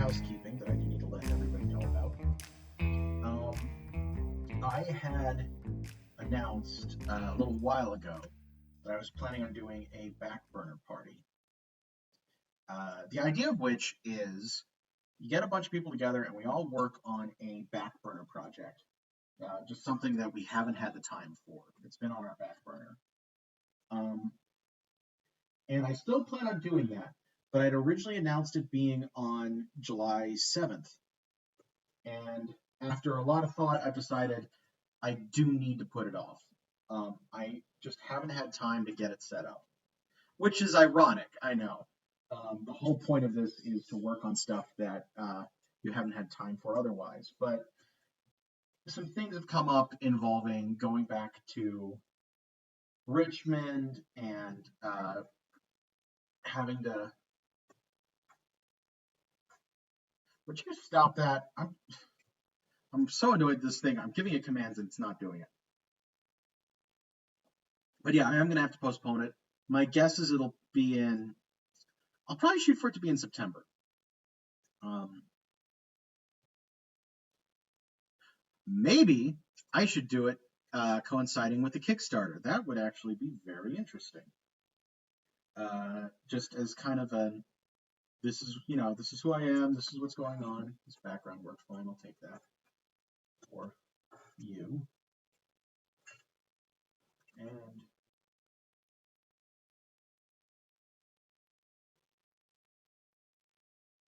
housekeeping that I do need to let everybody know about. I had announced a little while ago that I was planning on doing a back burner party. The idea of which is you get a bunch of people together and we all work on a back burner project. Just something that we haven't had the time for. It's been on our back burner. Um, and I still plan on doing that, but I'd originally announced it being on July 7th. And after a lot of thought, I've decided I do need to put it off. I just haven't had time to get it set up, which is ironic, I know. The whole point of this is to work on stuff that you haven't had time for otherwise. But some things have come up involving going back to Richmond and having to. Would you stop that? I'm so annoyed with this thing. I'm giving it commands and it's not doing it. But yeah, I am gonna have to postpone it. My guess is it'll be in. I'll probably shoot for it to be in September. Maybe I should do it coinciding with the Kickstarter. That would actually be very interesting. Just as kind of a, this is who I am. This is what's going on. This background works fine. I'll take that for you. And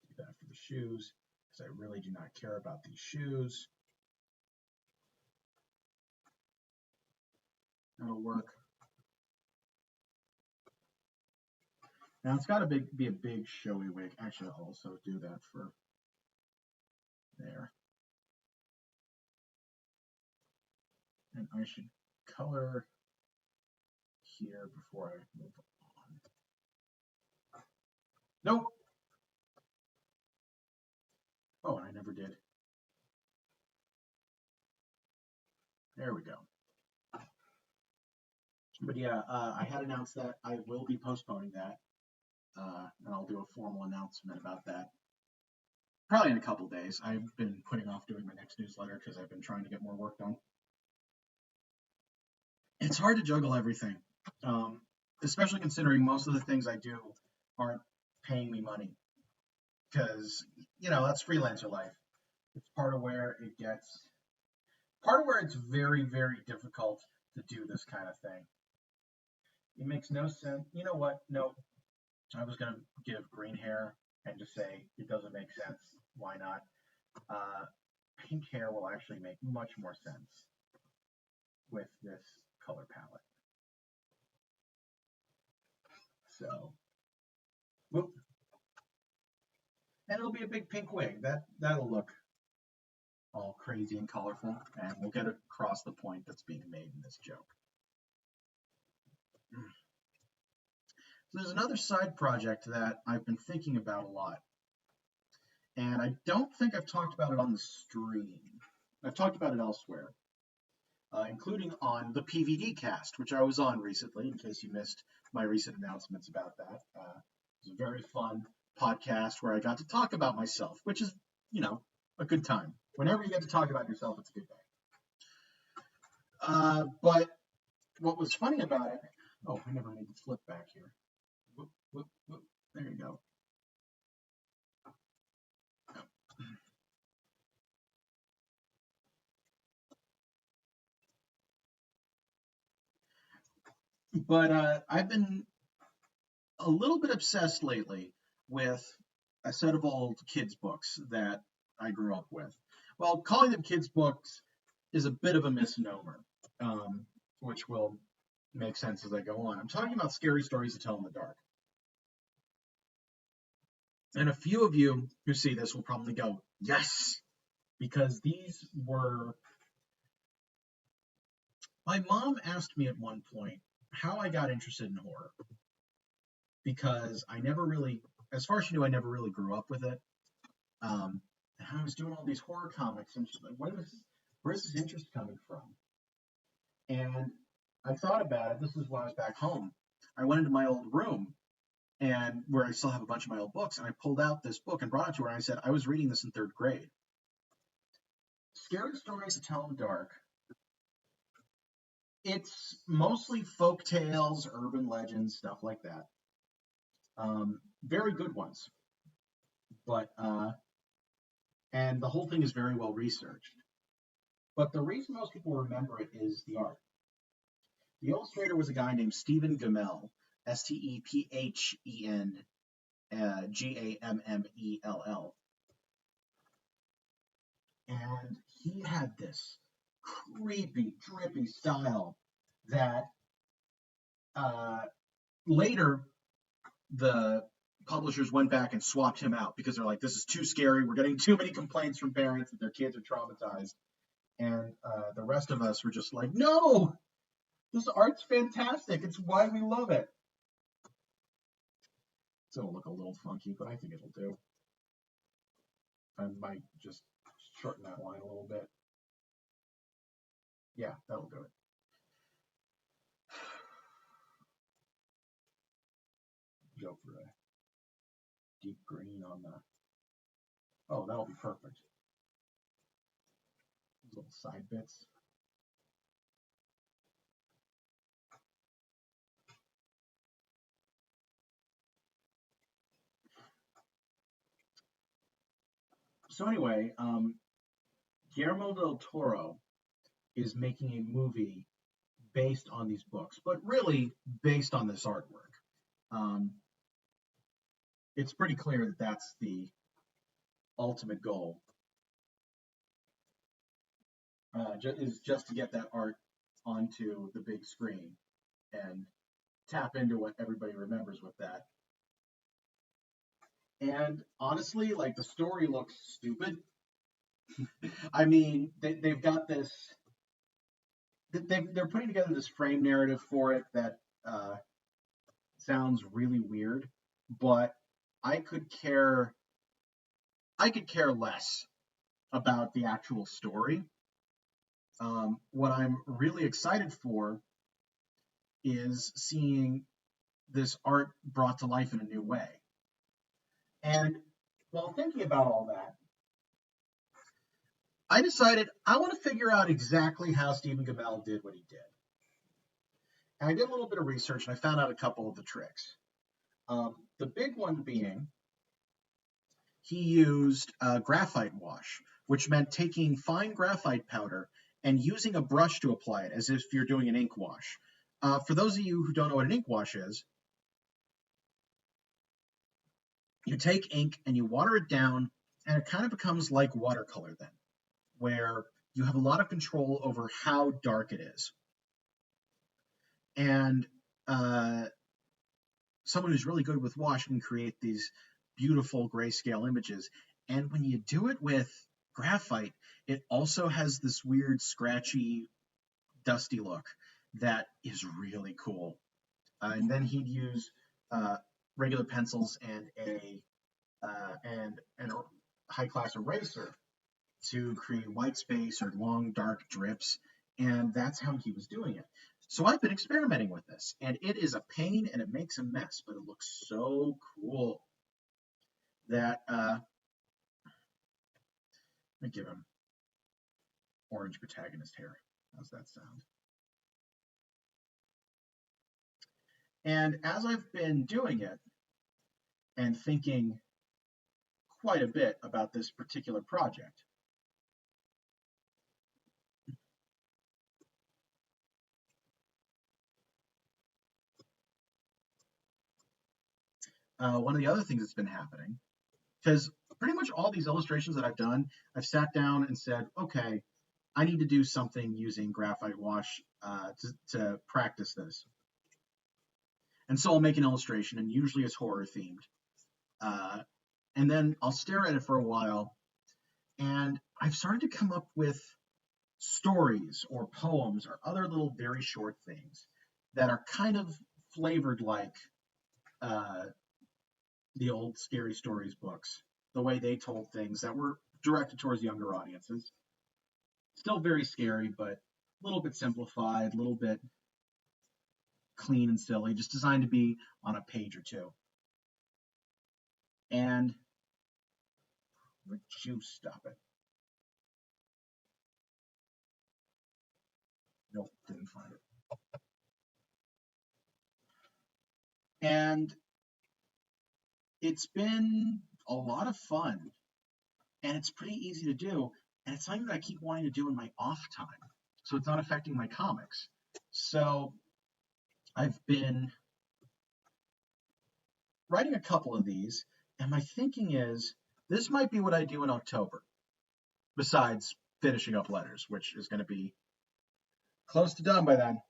do that for the shoes, because I really do not care about these shoes. That'll work. Now it's got to be a big showy wig. Actually, I'll also do that for there. And I should color here before I move on. Nope. Oh, I never did. There we go. But yeah, I had announced that I will be postponing that. And I'll do a formal announcement about that probably in a couple days. I've been putting off doing my next newsletter because I've been trying to get more work done. It's hard to juggle everything, especially considering most of the things I do aren't paying me money because, that's freelancer life. It's part of where it's very, very difficult to do this kind of thing. It makes no sense. You know what? No, I was going to give green hair and just say it doesn't make sense. Why not? Pink hair will actually make much more sense with this color palette. So, whoop. And it'll be a big pink wig. That'll look all crazy and colorful, and we'll get across the point that's being made in this joke. So there's another side project that I've been thinking about a lot, and I don't think I've talked about it on the stream. I've talked about it elsewhere, including on the PVD cast, which I was on recently, in case you missed my recent announcements about that. It was a very fun podcast where I got to talk about myself, which is, a good time. Whenever you get to talk about yourself, it's a good day. But what was funny about it, I never need to flip back here. Whoop, whoop, whoop. There you go. But I've been a little bit obsessed lately with a set of old kids' books that I grew up with. Well, calling them kids' books is a bit of a misnomer, which will make sense as I go on. I'm talking about scary stories to tell in the dark. And a few of you who see this will probably go, yes, because these were. My mom asked me at one point how I got interested in horror, because I never really, as far as she knew, I never really grew up with it. And I was doing all these horror comics, and she's like, where's this interest coming from? And I thought about it. This is when I was back home. I went into my old room, and where I still have a bunch of my old books. And I pulled out this book and brought it to her, and I said, I was reading this in third grade. Scary Stories to Tell in the Dark. It's mostly folk tales, urban legends, stuff like that. Very good ones, but and the whole thing is very well researched. But the reason most people remember it is the art. The illustrator was a guy named Stephen Gammell, Stephen Gammell, and he had this creepy, drippy style that uh, later the publishers went back and swapped him out because they're like, this is too scary. We're getting too many complaints from parents that their kids are traumatized. And the rest of us were just like, no, this art's fantastic. It's why we love it. It's going to look a little funky, but I think it'll do. I might just shorten that line a little bit. Yeah, that'll do it. Go for a deep green on the. Oh, that'll be perfect. Little side bits. So anyway, Guillermo del Toro is making a movie based on these books, but really based on this artwork. Um, it's pretty clear that that's the ultimate goal, is just to get that art onto the big screen and tap into what everybody remembers with that. And honestly, like the story looks stupid. I mean, they've got this. They're putting together this frame narrative for it that sounds really weird, but I could care. I could care less about the actual story. What I'm really excited for is seeing this art brought to life in a new way. And while thinking about all that, I decided I want to figure out exactly how Stephen Gammell did what he did. And I did a little bit of research and I found out a couple of the tricks. The big one being he used graphite wash, which meant taking fine graphite powder and using a brush to apply it as if you're doing an ink wash. For those of you who don't know what an ink wash is, you take ink and you water it down, and it kind of becomes like watercolor then, where you have a lot of control over how dark it is. And someone who's really good with wash can create these beautiful grayscale images. And when you do it with graphite, it also has this weird, scratchy, dusty look that is really cool. And then he'd use regular pencils and a high class eraser to create white space or long dark drips, and that's how he was doing it. So I've been experimenting with this, and it is a pain and it makes a mess, but it looks so cool that let me give him orange protagonist hair. How's that sound? And as I've been doing it and thinking quite a bit about this particular project, one of the other things that's been happening, because pretty much all these illustrations that I've done, I've sat down and said, okay, I need to do something using graphite wash to practice this. And so I'll make an illustration, and usually it's horror themed. And then I'll stare at it for a while, and I've started to come up with stories or poems or other little very short things that are kind of flavored like uh, the old Scary Stories books, the way they told things that were directed towards younger audiences. Still very scary, but a little bit simplified, a little bit clean and silly, just designed to be on a page or two. And would you stop it? Nope, didn't find it. And it's been a lot of fun, and it's pretty easy to do, and it's something that I keep wanting to do in my off time, so it's not affecting my comics. So I've been writing a couple of these, and my thinking is this might be what I do in October, besides finishing up letters, which is going to be close to done by then.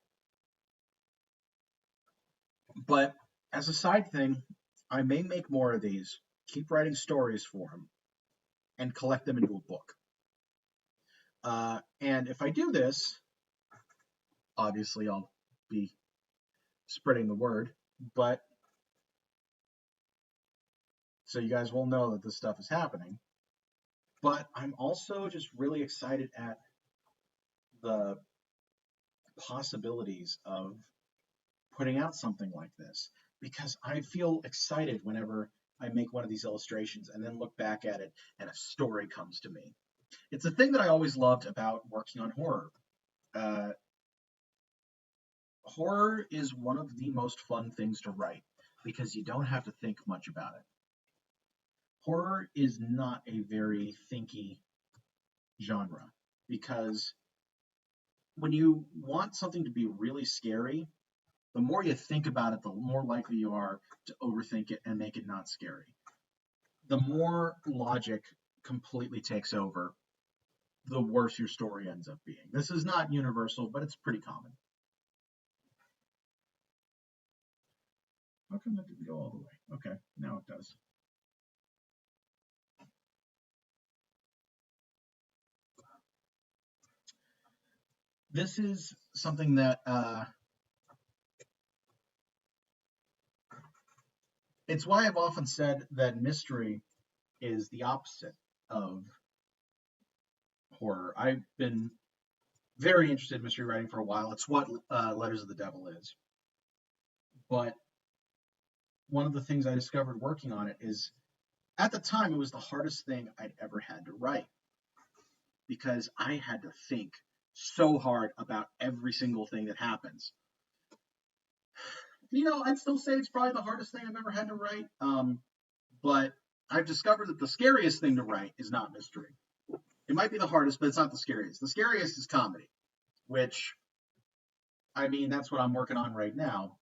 But as a side thing, I may make more of these, keep writing stories for them, and collect them into a book. And if I do this, obviously I'll be spreading the word, but so you guys will know that this stuff is happening. But I'm also just really excited at the possibilities of putting out something like this because I feel excited whenever I make one of these illustrations and then look back at it and a story comes to me. It's a thing that I always loved about working on horror. Uh, Horror is one of the most fun things to write because you don't have to think much about it. Horror is not a very thinky genre because when you want something to be really scary, the more you think about it, the more likely you are to overthink it and make it not scary. The more logic completely takes over, the worse your story ends up being. This is not universal, but it's pretty common. How come that didn't go all the way? Okay, now it does. This is something that it's why I've often said that mystery is the opposite of horror. I've been very interested in mystery writing for a while. It's what Letters of the Devil is. But one of the things I discovered working on it is at the time it was the hardest thing I'd ever had to write because I had to think so hard about every single thing that happens. I'd still say it's probably the hardest thing I've ever had to write. But I've discovered that the scariest thing to write is not mystery. It might be the hardest, but it's not the scariest. The scariest is comedy, which, I mean, that's what I'm working on right now.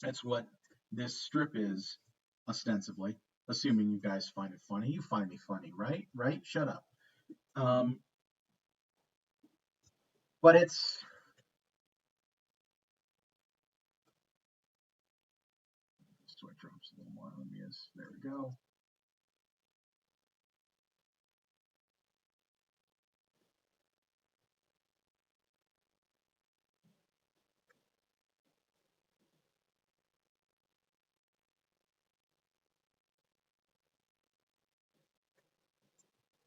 That's what this strip is, ostensibly, assuming you guys find it funny. You find me funny, right? Right? Shut up. Um, but it's so it drops a little more on me. There we go.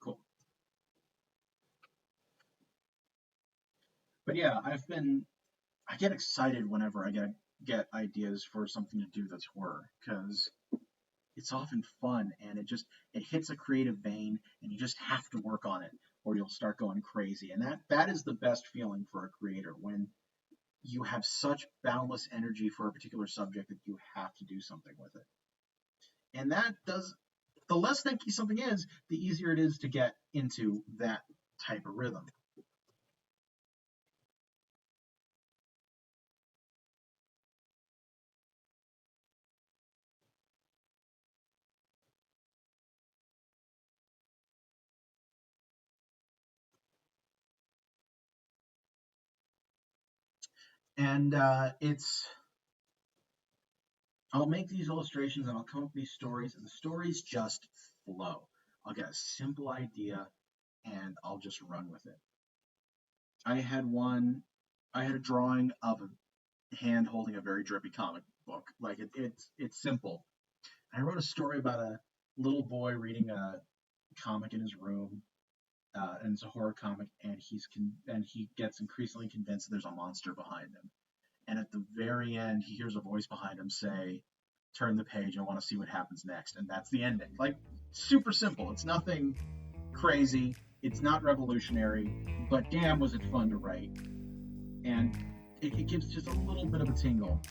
Cool. But yeah, I get excited whenever I get ideas for something to do that's horror because it's often fun and it hits a creative vein and you just have to work on it or you'll start going crazy. And that is the best feeling for a creator when you have such boundless energy for a particular subject that you have to do something with it. And the less thinky something is, the easier it is to get into that type of rhythm. And I'll make these illustrations and I'll come up with these stories, and the stories just flow. I'll get a simple idea and I'll just run with it. I had one, I had a drawing of a hand holding a very drippy comic book. Like it's simple. I wrote a story about a little boy reading a comic in his room, and it's a horror comic, and he gets increasingly convinced that there's a monster behind him. And at the very end, he hears a voice behind him say, turn the page. I want to see what happens next, and that's the ending. Like, super simple. It's nothing crazy. It's not revolutionary, but damn, was it fun to write. And it gives just a little bit of a tingle